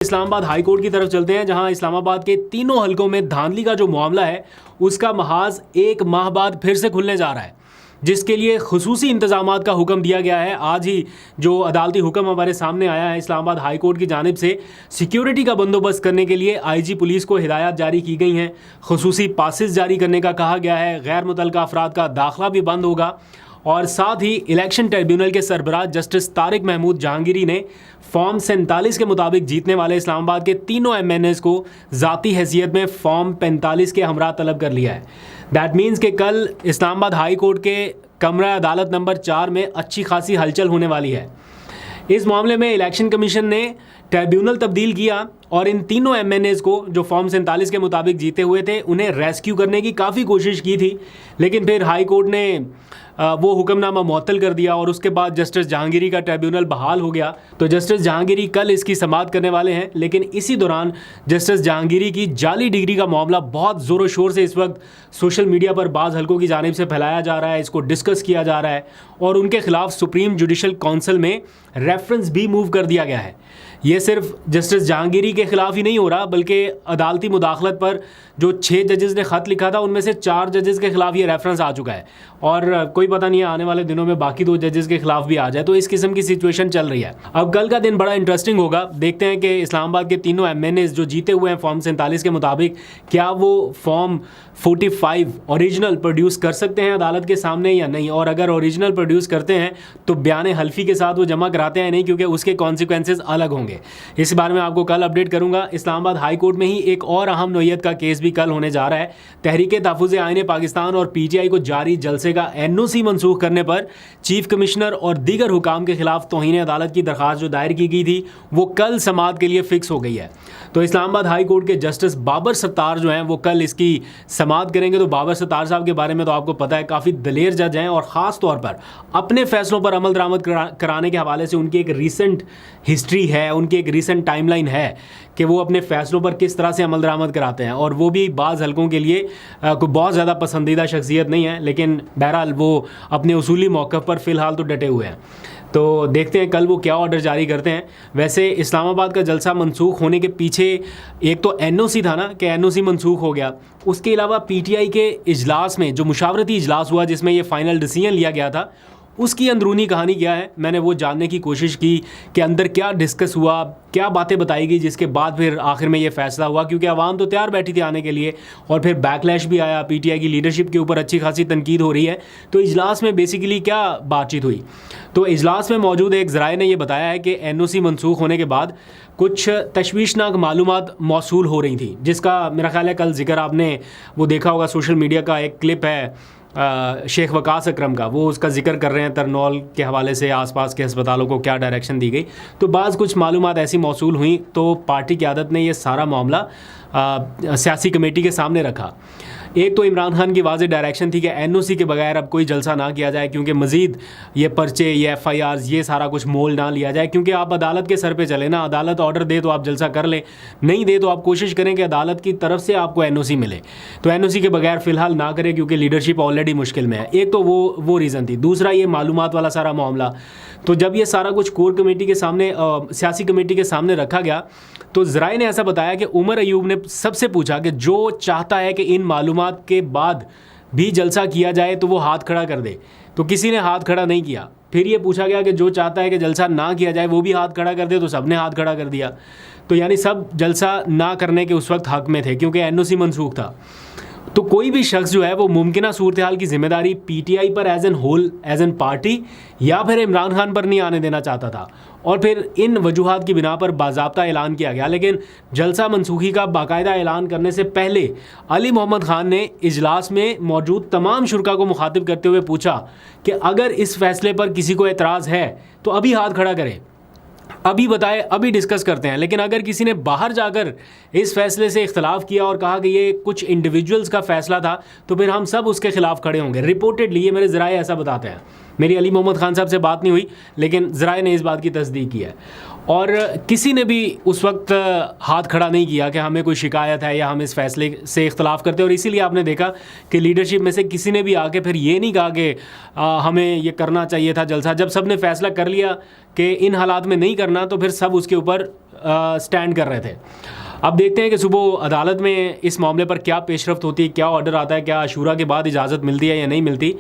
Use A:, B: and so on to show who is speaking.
A: Islamabad high court की तरफ चलते हैं, जहां इस्लामाबाद के तीनों हलकों में धांधली का जो मामला है उसका महाज एक माह बाद फिर से खुलने जा रहा है, जिसके लिए खुसूसी इंतजामात का हुक्म दिया गया है। आज ही जो अदालती हुक्म हमारे सामने आया है इस्लामाबाद हाई कोर्ट की जानिब से, सिक्योरिटी का बंदोबस्त करने के लिए आईजी पुलिस को हिदायत जारी की गई हैं। खुसूसी पासिस जारी करने का कहा गया है। गैर मुतल्लका अफराद का दाखिला भी बंद होगा और साथ ही इलेक्शन ट्रिब्यूनल के सरबराह जस्टिस तारिक महमूद जहांगीरी ने फॉर्म 47 के मुताबिक जीतने वाले इस्लामाबाद के तीनों एमएनएस को ज़ाती हैसियत में फॉर्म 45 के हमरा तलब कर लिया है। दैट मीन्स कि कल इस्लामाबाद हाई कोर्ट के कमरा अदालत नंबर 4 में अच्छी खासी हलचल होने वाली है। इस मामले में इलेक्शन कमीशन ने ट्रिब्यूनल तब्दील किया और इन तीनों एमएनएस को जो फॉर्म 47 के मुताबिक जीते हुए थे उन्हें रेस्क्यू करने की काफ़ी कोशिश की थी, लेकिन फिर हाई कोर्ट ने वो हुक्मनामा मुअत्तल कर दिया और उसके बाद जस्टिस जहांगीरी का ट्रिब्यूनल बहाल हो गया। तो जस्टिस जहांगीरी कल इसकी समाअत करने वाले हैं, लेकिन इसी दौरान जस्टिस जहांगीरी की जाली डिग्री का मामला बहुत ज़ोरों शोर से इस वक्त सोशल मीडिया पर बाज़ हलकों की जानिब से फैलाया जा रहा है, इसको डिस्कस किया जा रहा है और उनके खिलाफ सुप्रीम जुडिशल काउंसिल में रेफरेंस भी मूव कर दिया गया है। ये सिर्फ जस्टिस जहांगीरी के खिलाफ ही नहीं हो रहा, बल्कि अदालती मुदाखलत पर जो 6 जजेस ने ख़त लिखा था उनमें से 4 जजेस के खिलाफ ये रेफरेंस आ चुका है और कोई पता नहीं है आने वाले दिनों में बाकी 2 जजेस के खिलाफ भी आ जाए। तो इस किस्म की सिचुएशन चल रही है। अब कल का दिन बड़ा इंटरेस्टिंग होगा। देखते हैं कि इस्लामाबाद के तीनों एमएनएस जो जीते हुए हैं फॉर्म 47 के मुताबिक, क्या वो फॉर्म 45 ओरिजिनल प्रोड्यूस कर सकते हैं अदालत के सामने या नहीं, और अगर ओरिजिनल प्रोड्यूस करते हैं तो बयान हल्फी के साथ वो जमा कराते हैं नहीं, क्योंकि उसके कॉन्सिक्वेंसेज अलग होंगे। इस बारे में आपको कल अपडेट करूंगा। इस्लामाबाद हाई कोर्ट में ही एक और अहम नोयत का केस भी कल होने जा रहा है। तहरीक तहफ़्फ़ुज़ आईन पाकिस्तान और पीटीआई को जारी जलसे का एनओसी मनसूख करने पर चीफ कमिश्नर और दीगर हुकाम के खिलाफ तौहीन अदालत की दरख्वास्त जो दायर की गई थी वो कल समाअत के लिए फ़िक्स हो गई है। तो इस्लामाबाद हाई कोर्ट के जस्टिस बाबर सत्तार जो हैं वो कल इसकी समाअत करेंगे। तो बाबर सत्तार साहब के बारे में तो आपको पता है काफ़ी दलेर जज हैं और ख़ास तौर पर अपने फैसलों पर अमल दरामद कराने के हवाले से उनकी एक रीसेंट हिस्ट्री है, उनकी एक रीसेंट टाइमलाइन है कि वो अपने फ़ैसलों पर किस तरह से अमल दरामद कराते हैं, और वो भी बाज़ हलकों के लिए कोई बहुत ज़्यादा पसंदीदा शख्सियत नहीं है, लेकिन बहरहाल वो अपने उसूली मौक़िफ़ पर फ़िलहाल तो डटे हुए हैं। तो देखते हैं कल वो क्या ऑर्डर जारी करते हैं। वैसे इस्लामाबाद का जलसा मनसूख होने के पीछे एक तो एनओसी था ना कि एनओसी मनसूख हो गया, उसके अलावा पीटीआई के इजलास में जो मुशावरती इजलास हुआ जिसमें ये फ़ाइनल डिसीजन लिया गया था, उसकी अंदरूनी कहानी क्या है, मैंने वो जानने की कोशिश की कि अंदर क्या डिस्कस हुआ, क्या बातें बताई गई, जिसके बाद फिर आखिर में ये फ़ैसला हुआ, क्योंकि आवाम तो तैयार बैठी थी आने के लिए और फिर बैकलैश भी आया। पीटीआई की लीडरशिप के ऊपर अच्छी खासी तनकीद हो रही है। तो इजलास में बेसिकली क्या बातचीत हुई, तो इजलास में मौजूद एक ज़राए ने यह बताया है कि एनओसी मनसूख होने के बाद कुछ तशवीशनाक मालूमात मौसूल हो रही थी, जिसका मेरा ख्याल है कल जिक्र आपने वो देखा होगा। सोशल मीडिया का एक क्लिप है शेख वकास अकरम का, वो उसका जिक्र कर रहे हैं तरनौल के हवाले से आसपास के अस्पतालों को क्या डायरेक्शन दी गई। तो बाज़ कुछ मालूमात ऐसी मौसूल हुई तो पार्टी क़यादत ने ये सारा मामला सियासी कमेटी के सामने रखा। एक तो इमरान खान की वाज़ेह डायरेक्शन थी कि एनओसी के बगैर अब कोई जलसा ना किया जाए, क्योंकि मज़ीद ये पर्चे, ये एफआईआर्स, ये सारा कुछ मोल ना लिया जाए, क्योंकि आप अदालत के सर पे चले ना। अदालत ऑर्डर दे तो आप जलसा कर लें, नहीं दे तो आप कोशिश करें कि अदालत की तरफ से आपको एनओसी मिले। तो एनओसी के बगैर फ़िलहाल ना करें, क्योंकि लीडरशिप ऑलरेडी मुश्किल में है। एक तो वो रीज़न थी। दूसरा ये मालूमात वाला सारा मामला। तो जब ये सारा कुछ कोर कमेटी के सामने, सियासी कमेटी के सामने रखा गया, तो ज़राए ने ऐसा बताया कि उमर अयूब ने सबसे पूछा कि जो चाहता है कि इन मालूमात के बाद भी जलसा किया जाए तो वो हाथ खड़ा कर दे। तो किसी ने हाथ खड़ा नहीं किया। फिर ये पूछा गया कि जो चाहता है कि जलसा ना किया जाए वो भी हाथ खड़ा कर दे, तो सब ने हाथ खड़ा कर दिया। तो यानी सब जलसा ना करने के उस वक्त हक़ में थे, क्योंकि एनओसी मनसूख था। तो कोई भी शख्स जो है वो मुमकिना सूरत हाल की ज़िम्मेदारी पीटीआई पर as an whole, as an party, या फिर इमरान खान पर नहीं आने देना चाहता था, और फिर इन वजूहात की बिना पर बाज़ाब्ता ऐलान किया गया। लेकिन जलसा मनसूखी का बाकायदा ऐलान करने से पहले अली मोहम्मद खान ने इजलास में मौजूद तमाम शुरा को मुखातिब करते हुए पूछा कि अगर इस फैसले पर किसी को एतराज़ है तो अभी हाथ खड़ा करे, अभी बताए, अभी डिस्कस करते हैं। लेकिन अगर किसी ने बाहर जाकर इस फैसले से इख्तलाफ किया और कहा कि ये कुछ इंडिविजुअल्स का फ़ैसला था, तो फिर हम सब उसके ख़िलाफ़ खड़े होंगे। रिपोर्टेडली ये मेरे ज़राए ऐसा बताते हैं। मेरी अली मोहम्मद खान साहब से बात नहीं हुई, लेकिन ज़राए ने इस बात की तस्दीक की है। और किसी ने भी उस वक्त हाथ खड़ा नहीं किया कि हमें कोई शिकायत है या हम इस फैसले से इख्तलाफ करते हैं। और इसीलिए आपने देखा कि लीडरशिप में से किसी ने भी आके फिर ये नहीं कहा कि हमें ये करना चाहिए था जलसा। जब सब ने फैसला कर लिया कि इन हालात में नहीं करना, तो फिर सब उसके ऊपर स्टैंड कर रहे थे। अब देखते हैं कि सुबह अदालत में इस मामले पर क्या पेशरफ्त होती है, क्या ऑर्डर आता है, क्या अशूरा के बाद इजाज़त मिलती है या नहीं मिलती।